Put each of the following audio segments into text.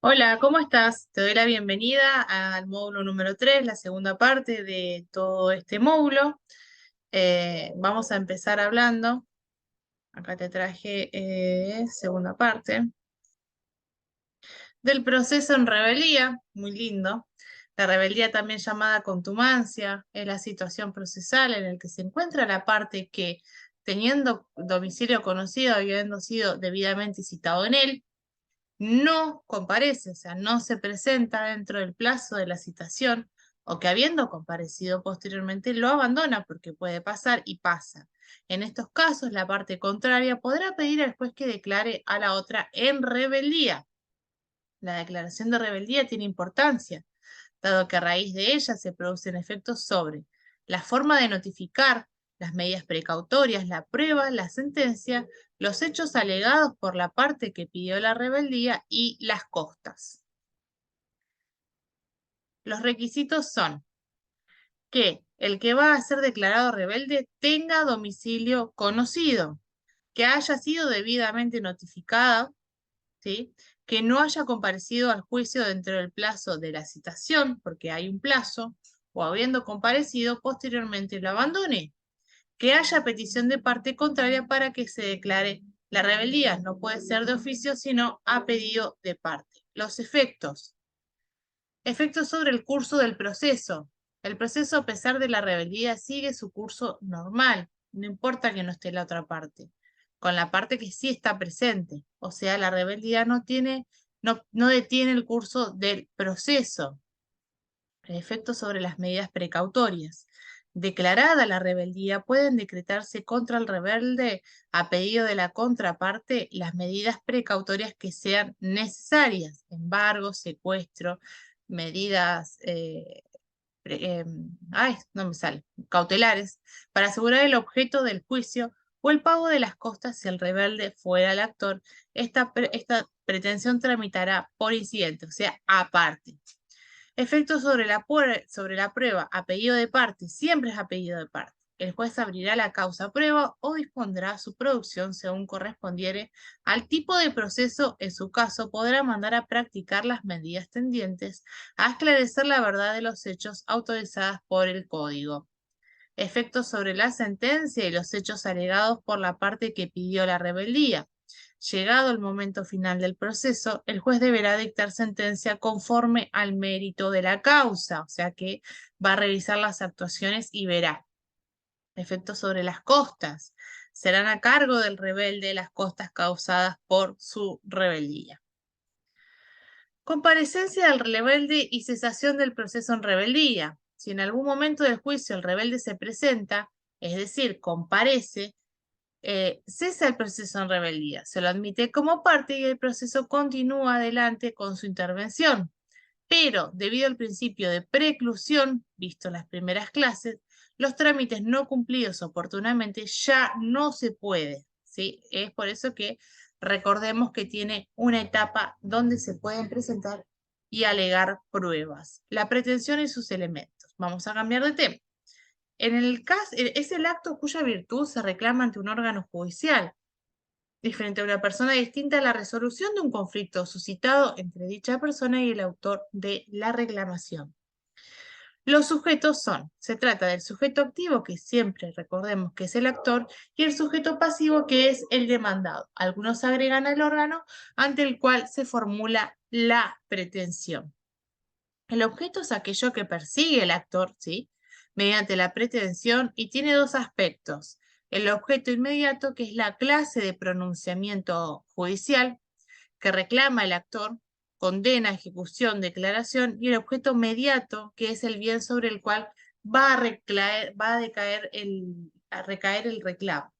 Hola, ¿cómo estás? Te doy la bienvenida al módulo número 3, la segunda parte de todo este módulo. Vamos a empezar hablando. Acá te traje segunda parte del proceso en rebeldía, muy lindo. La rebeldía, también llamada contumacia, es la situación procesal en la que se encuentra la parte que, teniendo domicilio conocido, habiendo sido debidamente citado en él, no comparece, o sea, no se presenta dentro del plazo de la citación, o que habiendo comparecido posteriormente lo abandona, porque puede pasar y pasa. En estos casos, la parte contraria podrá pedir al juez que declare a la otra en rebeldía. La declaración de rebeldía tiene importancia, dado que a raíz de ella se producen efectos sobre la forma de notificar, las medidas precautorias, la prueba, la sentencia, los hechos alegados por la parte que pidió la rebeldía y las costas. Los requisitos son que el que va a ser declarado rebelde tenga domicilio conocido, que haya sido debidamente notificado, ¿sí? Que no haya comparecido al juicio dentro del plazo de la citación, porque hay un plazo, o habiendo comparecido, posteriormente lo abandone. Que haya petición de parte contraria para que se declare la rebeldía. No puede ser de oficio, sino a pedido de parte. Los efectos. Efectos sobre el curso del proceso. El proceso, a pesar de la rebeldía, sigue su curso normal, no importa que no esté la otra parte, con la parte que sí está presente. O sea, la rebeldía no detiene el curso del proceso. Efectos sobre las medidas precautorias. Declarada la rebeldía, pueden decretarse contra el rebelde a pedido de la contraparte las medidas precautorias que sean necesarias, embargo, secuestro, medidas no me sale, cautelares, para asegurar el objeto del juicio o el pago de las costas si el rebelde fuera el actor. Esta pretensión tramitará por incidente, o sea, aparte. Efectos sobre la prueba, apellido de parte, siempre es apellido de parte. El juez abrirá la causa prueba o dispondrá su producción según correspondiere al tipo de proceso. En su caso, podrá mandar a practicar las medidas tendientes a esclarecer la verdad de los hechos autorizadas por el Código. Efectos sobre la sentencia y los hechos alegados por la parte que pidió la rebeldía. Llegado el momento final del proceso, el juez deberá dictar sentencia conforme al mérito de la causa, o sea que va a revisar las actuaciones y verá. Efectos sobre las costas. Serán a cargo del rebelde las costas causadas por su rebeldía. Comparecencia del rebelde y cesación del proceso en rebeldía. Si en algún momento del juicio el rebelde se presenta, es decir, comparece, cesa el proceso en rebeldía, se lo admite como parte y el proceso continúa adelante con su intervención. Pero, debido al principio de preclusión, visto en las primeras clases, los trámites no cumplidos oportunamente ya no se puede, ¿sí? Es por eso que recordemos que tiene una etapa donde se pueden presentar y alegar pruebas. La pretensión y sus elementos. Vamos a cambiar de tema. En el caso, es el acto cuya virtud se reclama ante un órgano judicial, diferente a una persona distinta a la resolución de un conflicto suscitado entre dicha persona y el autor de la reclamación. Los sujetos son, se trata del sujeto activo, que siempre recordemos que es el actor, y el sujeto pasivo, que es el demandado. Algunos agregan al órgano ante el cual se formula la pretensión. El objeto es aquello que persigue el actor, ¿sí? Mediante la pretensión, y tiene dos aspectos. El objeto inmediato, que es la clase de pronunciamiento judicial que reclama el actor, condena, ejecución, declaración, y el objeto mediato, que es el bien sobre el cual va a recaer el reclamo.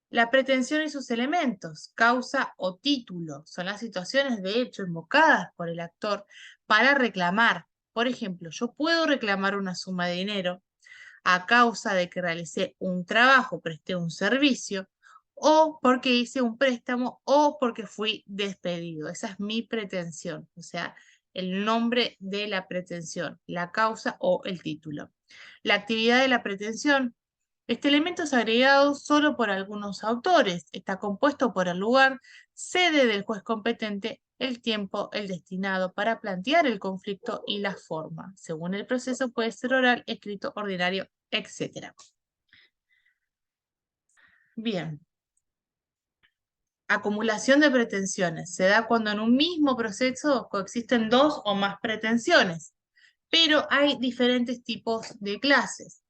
La pretensión y sus elementos, causa o título, son las situaciones de hecho invocadas por el actor para reclamar. Por ejemplo, yo puedo reclamar una suma de dinero a causa de que realicé un trabajo, presté un servicio, o porque hice un préstamo, o porque fui despedido. Esa es mi pretensión, o sea, el nombre de la pretensión, la causa o el título. La actividad de la pretensión. Este elemento es agregado solo por algunos autores. Está compuesto por el lugar, sede del juez competente el tiempo, el destinado para plantear el conflicto y la forma. Según el proceso puede ser oral, escrito, ordinario, etc. Bien. Acumulación de pretensiones. Se da cuando en un mismo proceso coexisten dos o más pretensiones, pero hay diferentes tipos de clases.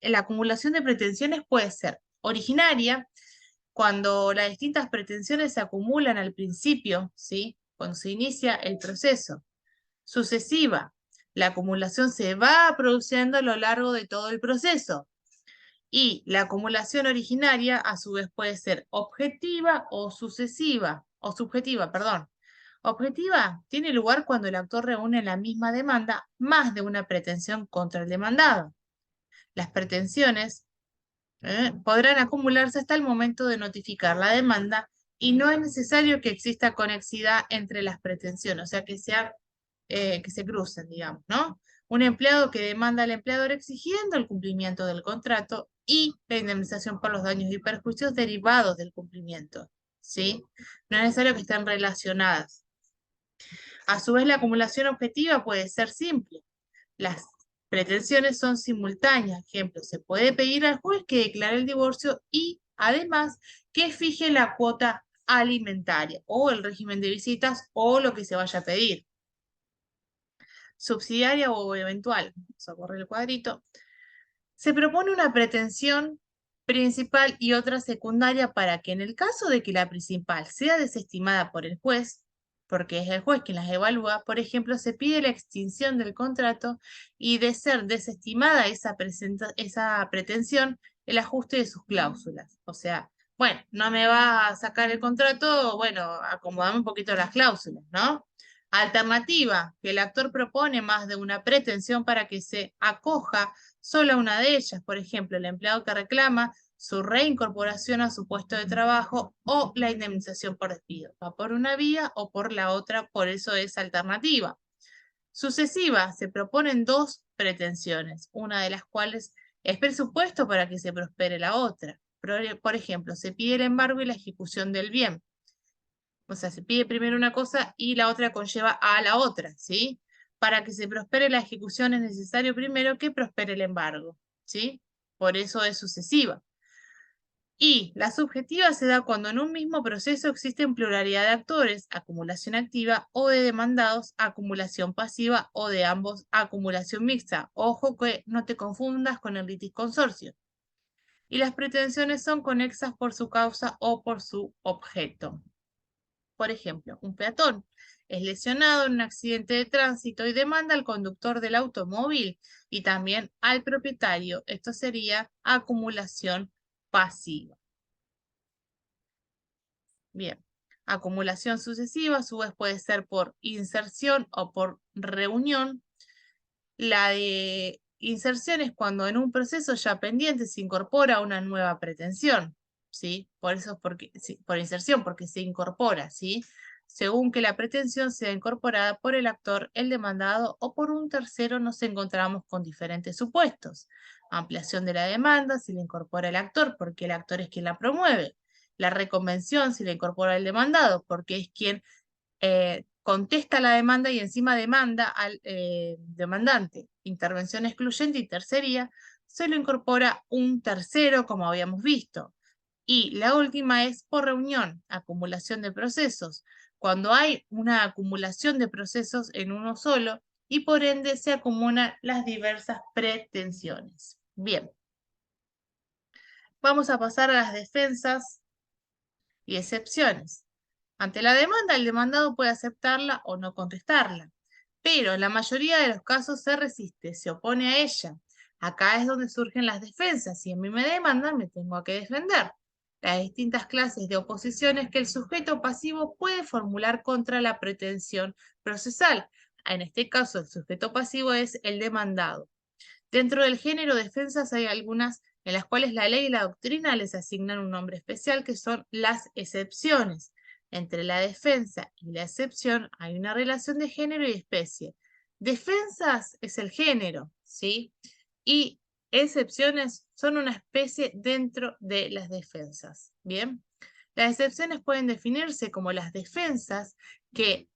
La acumulación de pretensiones puede ser originaria, cuando las distintas pretensiones se acumulan al principio, ¿sí? Cuando se inicia el proceso. Sucesiva, la acumulación se va produciendo a lo largo de todo el proceso. Y la acumulación originaria, a su vez, puede ser objetiva o sucesiva, o subjetiva, perdón. Objetiva tiene lugar cuando el actor reúne en la misma demanda más de una pretensión contra el demandado. Las pretensiones podrán acumularse hasta el momento de notificar la demanda y no es necesario que exista conexidad entre las pretensiones, o sea, que se crucen, digamos, ¿no? Un empleado que demanda al empleador exigiendo el cumplimiento del contrato y la indemnización por los daños y perjuicios derivados del cumplimiento, ¿sí? No es necesario que estén relacionadas. A su vez, la acumulación objetiva puede ser simple. Las pretensiones son simultáneas. Ejemplo, se puede pedir al juez que declare el divorcio y además que fije la cuota alimentaria o el régimen de visitas o lo que se vaya a pedir. Subsidiaria o eventual. Vamos a correr el cuadrito. Se propone una pretensión principal y otra secundaria para que en el caso de que la principal sea desestimada por el juez, porque es el juez quien las evalúa, por ejemplo, se pide la extinción del contrato y de ser desestimada esa pretensión, el ajuste de sus cláusulas. O sea, bueno, no me va a sacar el contrato, bueno, acomodame un poquito las cláusulas, ¿no? Alternativa, que el actor propone más de una pretensión para que se acoja solo una de ellas, por ejemplo, el empleado que reclama su reincorporación a su puesto de trabajo o la indemnización por despido. Va por una vía o por la otra, por eso es alternativa. Sucesiva, se proponen dos pretensiones, una de las cuales es presupuesto para que se prospere la otra. Por ejemplo, se pide el embargo y la ejecución del bien. O sea, se pide primero una cosa y la otra conlleva a la otra, ¿sí? Para que se prospere la ejecución es necesario primero que prospere el embargo, ¿sí? Por eso es sucesiva. Y la subjetiva se da cuando en un mismo proceso existen pluralidad de actores, acumulación activa, o de demandados, acumulación pasiva, o de ambos, acumulación mixta. Ojo que no te confundas con el litis consorcio. Y las pretensiones son conexas por su causa o por su objeto. Por ejemplo, un peatón es lesionado en un accidente de tránsito y demanda al conductor del automóvil y también al propietario. Esto sería acumulación pasiva. Bien, acumulación sucesiva a su vez puede ser por inserción o por reunión. La de inserción es cuando en un proceso ya pendiente se incorpora una nueva pretensión, ¿sí? Por eso es por inserción, porque se incorpora, ¿sí? Según que la pretensión sea incorporada por el actor, el demandado o por un tercero, nos encontramos con diferentes supuestos. Ampliación de la demanda, si la incorpora el actor, porque el actor es quien la promueve. La reconvención, si la incorpora el demandado, porque es quien contesta la demanda y encima demanda al demandante. Intervención excluyente y tercería, se lo incorpora un tercero, como habíamos visto. Y la última es por reunión, acumulación de procesos. Cuando hay una acumulación de procesos en uno solo y por ende se acumulan las diversas pretensiones. Bien. Vamos a pasar a las defensas y excepciones. Ante la demanda, el demandado puede aceptarla o no contestarla, pero en la mayoría de los casos se resiste, se opone a ella. Acá es donde surgen las defensas. Si a mí me demandan, me tengo que defender. Las distintas clases de oposiciones que el sujeto pasivo puede formular contra la pretensión procesal. En este caso, el sujeto pasivo es el demandado. Dentro del género defensas hay algunas en las cuales la ley y la doctrina les asignan un nombre especial, que son las excepciones. Entre la defensa y la excepción hay una relación de género y especie. Defensas es el género, ¿sí? Y excepciones son una especie dentro de las defensas, ¿bien? Las excepciones pueden definirse como las defensas que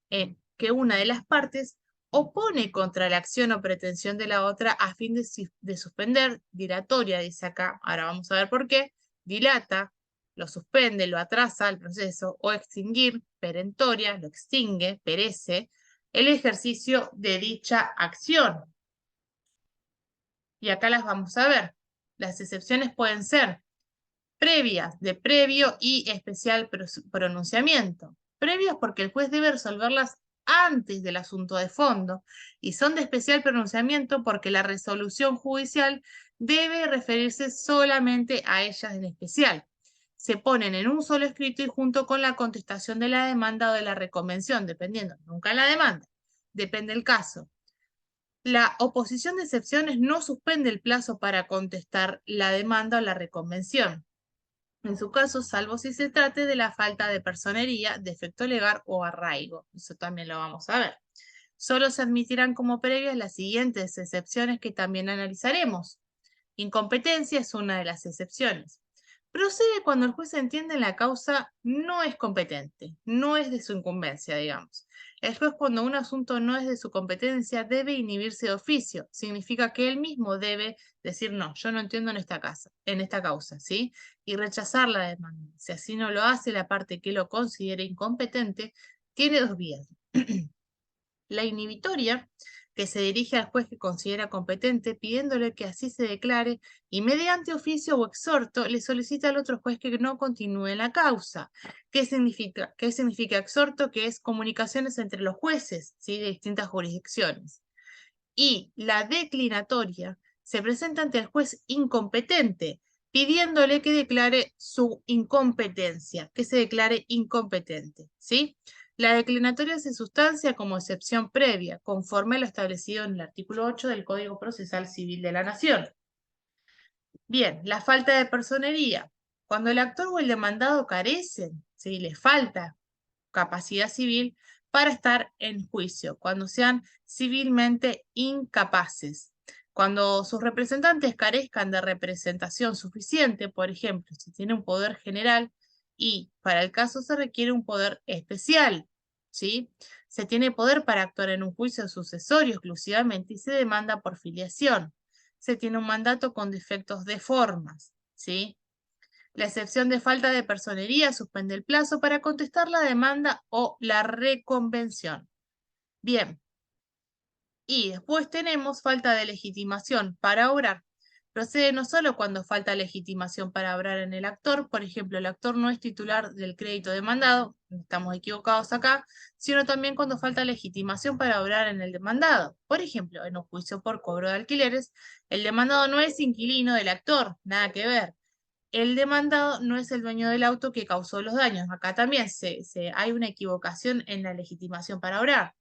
una de las partes opone contra la acción o pretensión de la otra a fin de suspender, dilatoria, dice acá, ahora vamos a ver por qué, dilata, lo suspende, lo atrasa el proceso, o extinguir, perentoria, lo extingue, perece, el ejercicio de dicha acción. Y acá las vamos a ver. Las excepciones pueden ser previas, de previo y especial pronunciamiento. Previas porque el juez debe resolverlas antes del asunto de fondo y son de especial pronunciamiento porque la resolución judicial debe referirse solamente a ellas en especial. Se ponen en un solo escrito y junto con la contestación de la demanda o de la reconvención, dependiendo, nunca la demanda, depende del caso. La oposición de excepciones no suspende el plazo para contestar la demanda o la reconvención. En su caso, salvo si se trate de la falta de personería, defecto legal o arraigo. Eso también lo vamos a ver. Solo se admitirán como previas las siguientes excepciones que también analizaremos. Incompetencia es una de las excepciones. Procede cuando el juez entiende en la causa no es competente, no es de su incumbencia, digamos. El juez cuando un asunto no es de su competencia debe inhibirse de oficio. Significa que él mismo debe decir no, yo no entiendo en esta causa, ¿sí? Y rechazar la demanda. Si así no lo hace la parte que lo considere incompetente, tiene dos vías. La inhibitoria, que se dirige al juez que considera competente, pidiéndole que así se declare, y mediante oficio o exhorto le solicita al otro juez que no continúe la causa. ¿Qué significa? ¿Qué significa exhorto? Que es comunicaciones entre los jueces, ¿sí? De distintas jurisdicciones. Y la declinatoria se presenta ante el juez incompetente, pidiéndole que declare su incompetencia, que se declare incompetente, ¿sí? La declinatoria se sustancia como excepción previa, conforme a lo establecido en el artículo 8 del Código Procesal Civil de la Nación. Bien, la falta de personería. Cuando el actor o el demandado carecen, ¿sí? Le falta capacidad civil para estar en juicio, cuando sean civilmente incapaces. Cuando sus representantes carezcan de representación suficiente, por ejemplo, si tiene un poder general y para el caso se requiere un poder especial, ¿sí? Se tiene poder para actuar en un juicio sucesorio exclusivamente y se demanda por filiación. Se tiene un mandato con defectos de formas, ¿sí? La excepción de falta de personería suspende el plazo para contestar la demanda o la reconvención. Bien. Y después tenemos falta de legitimación para obrar. Procede no solo cuando falta legitimación para obrar en el actor, por ejemplo, el actor no es titular del crédito demandado, estamos equivocados acá, sino también cuando falta legitimación para obrar en el demandado. Por ejemplo, en un juicio por cobro de alquileres, el demandado no es inquilino del actor, nada que ver. El demandado no es el dueño del auto que causó los daños. Acá también hay una equivocación en la legitimación para obrar.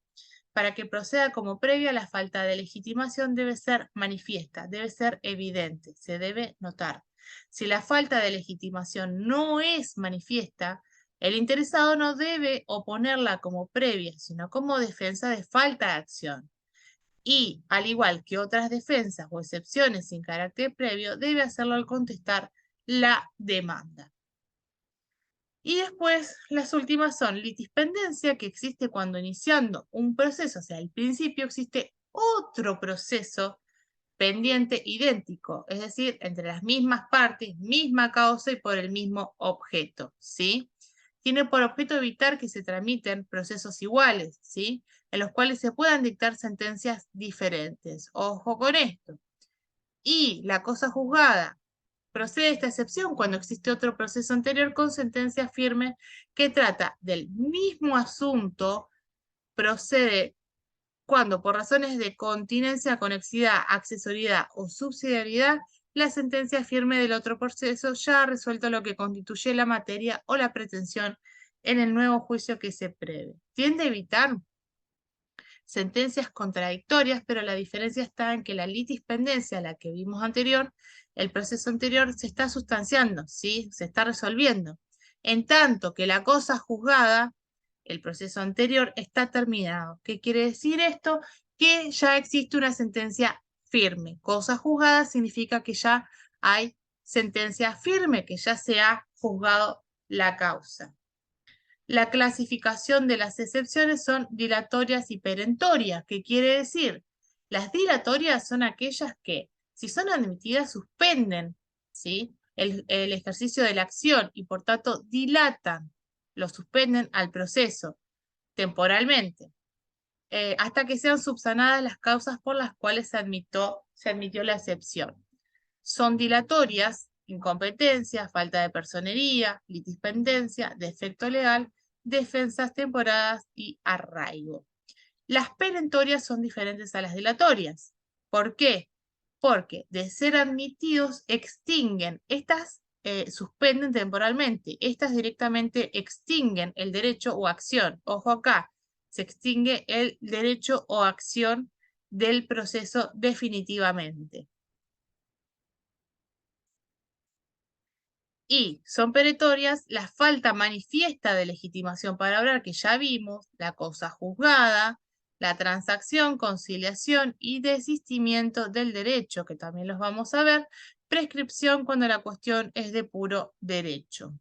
Para que proceda como previa, la falta de legitimación debe ser manifiesta, debe ser evidente, se debe notar. Si la falta de legitimación no es manifiesta, el interesado no debe oponerla como previa, sino como defensa de falta de acción. Y, al igual que otras defensas o excepciones sin carácter previo, debe hacerlo al contestar la demanda. Y después, las últimas son litispendencia, que existe cuando iniciando un proceso, o sea, al principio existe otro proceso pendiente idéntico, es decir, entre las mismas partes, misma causa y por el mismo objeto, ¿sí? Tiene por objeto evitar que se tramiten procesos iguales, ¿sí? En los cuales se puedan dictar sentencias diferentes. Ojo con esto. Y la cosa juzgada procede esta excepción cuando existe otro proceso anterior con sentencia firme que trata del mismo asunto, procede cuando por razones de continencia, conexidad, accesoriedad o subsidiariedad, la sentencia firme del otro proceso ya ha resuelto lo que constituye la materia o la pretensión en el nuevo juicio que se prevé. Tiende a evitar sentencias contradictorias, pero la diferencia está en que la litispendencia, la que vimos anterior, el proceso anterior se está sustanciando, ¿sí? Se está resolviendo. En tanto que la cosa juzgada, el proceso anterior, está terminado. ¿Qué quiere decir esto? Que ya existe una sentencia firme. Cosa juzgada significa que ya hay sentencia firme, que ya se ha juzgado la causa. La clasificación de las excepciones son dilatorias y perentorias. ¿Qué quiere decir? Las dilatorias son aquellas que, si son admitidas, suspenden, ¿sí?, el ejercicio de la acción y por tanto dilatan, lo suspenden al proceso temporalmente, hasta que sean subsanadas las causas por las cuales se admitió la excepción. Son dilatorias, incompetencia, falta de personería, litispendencia, defecto legal, defensas temporadas y arraigo. Las perentorias son diferentes a las dilatorias. ¿Por qué? Porque de ser admitidos extinguen. Estas suspenden temporalmente. Estas directamente extinguen el derecho o acción. Ojo acá, se extingue el derecho o acción del proceso definitivamente. Y son perentorias la falta manifiesta de legitimación para obrar, que ya vimos, la cosa juzgada, la transacción, conciliación y desistimiento del derecho, que también los vamos a ver, prescripción cuando la cuestión es de puro derecho.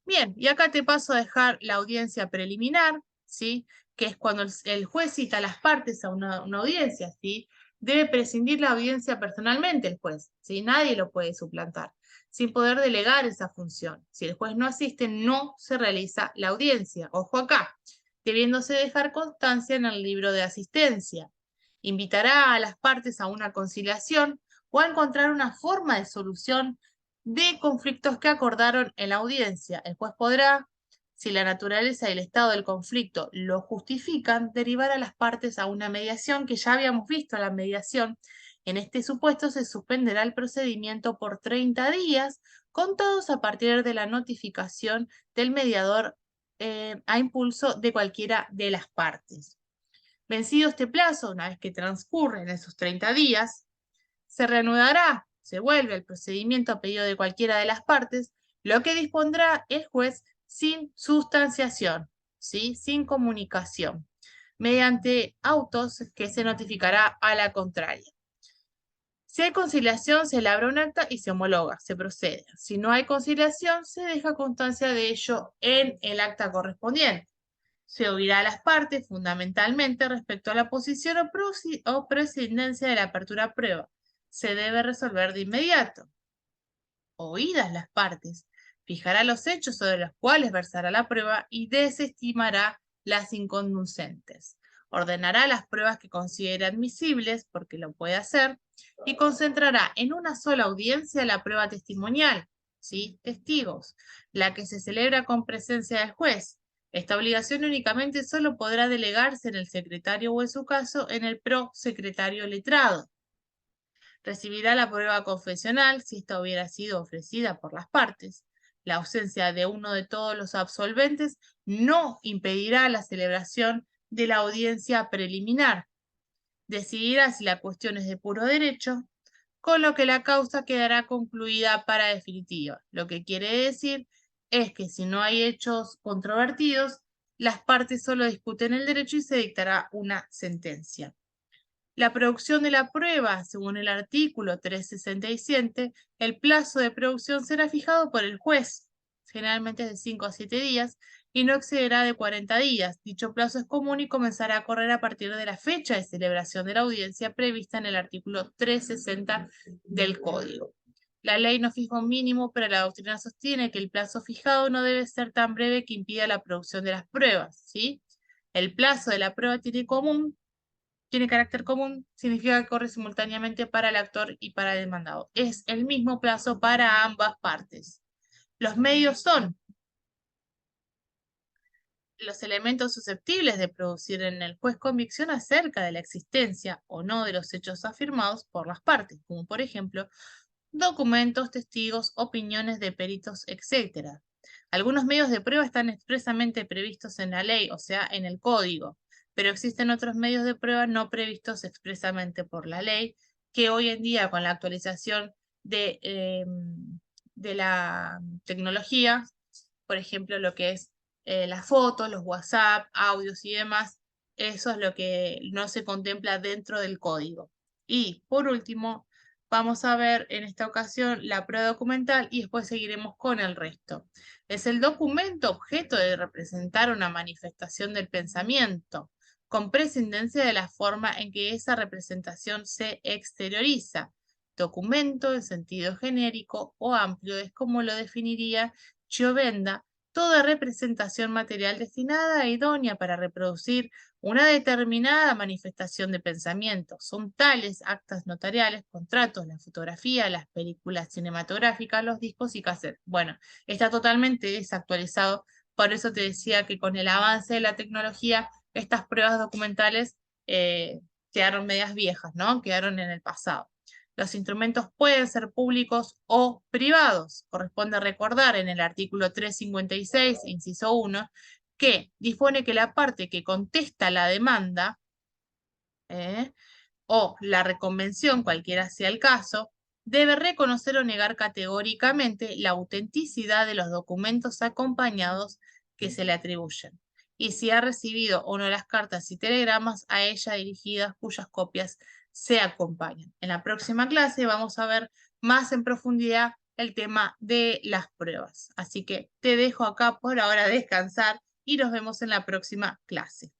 Bien, y acá te paso a dejar la audiencia preliminar, ¿sí?, que es cuando el juez cita a las partes a una audiencia, ¿sí? Debe prescindir la audiencia personalmente el juez, ¿sí? Nadie lo puede suplantar, sin poder delegar esa función. Si el juez no asiste, no se realiza la audiencia. Ojo acá, debiéndose dejar constancia en el libro de asistencia. Invitará a las partes a una conciliación o a encontrar una forma de solución de conflictos que acordaron en la audiencia. El juez podrá, si la naturaleza y el estado del conflicto lo justifican, derivar a las partes a una mediación, que ya habíamos visto la mediación. En este supuesto se suspenderá el procedimiento por 30 días, contados a partir de la notificación del mediador a impulso de cualquiera de las partes. Vencido este plazo, una vez que transcurren esos 30 días, se reanudará, se vuelve al procedimiento a pedido de cualquiera de las partes, lo que dispondrá el juez sin sustanciación, ¿sí?, sin comunicación, mediante autos que se notificará a la contraria. Si hay conciliación, se elabora un acta y se homologa, se procede. Si no hay conciliación, se deja constancia de ello en el acta correspondiente. Se oirá a las partes fundamentalmente respecto a la posición o prescindencia de la apertura a prueba. Se debe resolver de inmediato. Oídas las partes, fijará los hechos sobre los cuales versará la prueba y desestimará las inconducentes. Ordenará las pruebas que considere admisibles, porque lo puede hacer, y concentrará en una sola audiencia la prueba testimonial, ¿sí?, testigos, la que se celebra con presencia del juez. Esta obligación únicamente solo podrá delegarse en el secretario o, en su caso, en el prosecretario letrado. Recibirá la prueba confesional si esta hubiera sido ofrecida por las partes. La ausencia de uno de todos los absolventes no impedirá la celebración de la audiencia preliminar. Decidirá si la cuestión es de puro derecho, con lo que la causa quedará concluida para definitiva. Lo que quiere decir es que si no hay hechos controvertidos, las partes solo discuten el derecho y se dictará una sentencia. La producción de la prueba, según el artículo 367, el plazo de producción será fijado por el juez, generalmente es de 5 a 7 días, y no excederá de 40 días. Dicho plazo es común y comenzará a correr a partir de la fecha de celebración de la audiencia prevista en el artículo 360 del Código. La ley no fija un mínimo, pero la doctrina sostiene que el plazo fijado no debe ser tan breve que impida la producción de las pruebas, ¿sí? El plazo de la prueba tiene carácter común, significa que corre simultáneamente para el actor y para el demandado. Es el mismo plazo para ambas partes. Los medios son los elementos susceptibles de producir en el juez convicción acerca de la existencia o no de los hechos afirmados por las partes, como por ejemplo documentos, testigos, opiniones de peritos, etc. Algunos medios de prueba están expresamente previstos en la ley, o sea, en el código, pero existen otros medios de prueba no previstos expresamente por la ley, que hoy en día, con la actualización de la tecnología, por ejemplo, lo que es las fotos, los WhatsApp, audios y demás, eso es lo que no se contempla dentro del código. Y por último, Vamos a ver en esta ocasión la prueba documental y después seguiremos con el resto. Es el documento objeto de representar una manifestación del pensamiento, con prescindencia de la forma en que esa representación se exterioriza. Documento en sentido genérico o amplio es como lo definiría Giovenda, toda representación material destinada e idónea para reproducir una determinada manifestación de pensamiento. Son tales actas notariales, contratos, la fotografía, las películas cinematográficas, los discos y cassettes. Bueno, está totalmente desactualizado, por eso te decía que con el avance de la tecnología, estas pruebas documentales quedaron medias viejas, ¿no? Quedaron en el pasado. Los instrumentos pueden ser públicos o privados. Corresponde recordar en el artículo 356, inciso 1, que dispone que la parte que contesta la demanda ¿eh? o la reconvención, cualquiera sea el caso, debe reconocer o negar categóricamente la autenticidad de los documentos acompañados que se le atribuyen, y si ha recibido o no las cartas y telegramas a ella dirigidas cuyas copias se acompañan. En la próxima clase vamos a ver más en profundidad el tema de las pruebas. Así que te dejo acá por ahora descansar y nos vemos en la próxima clase.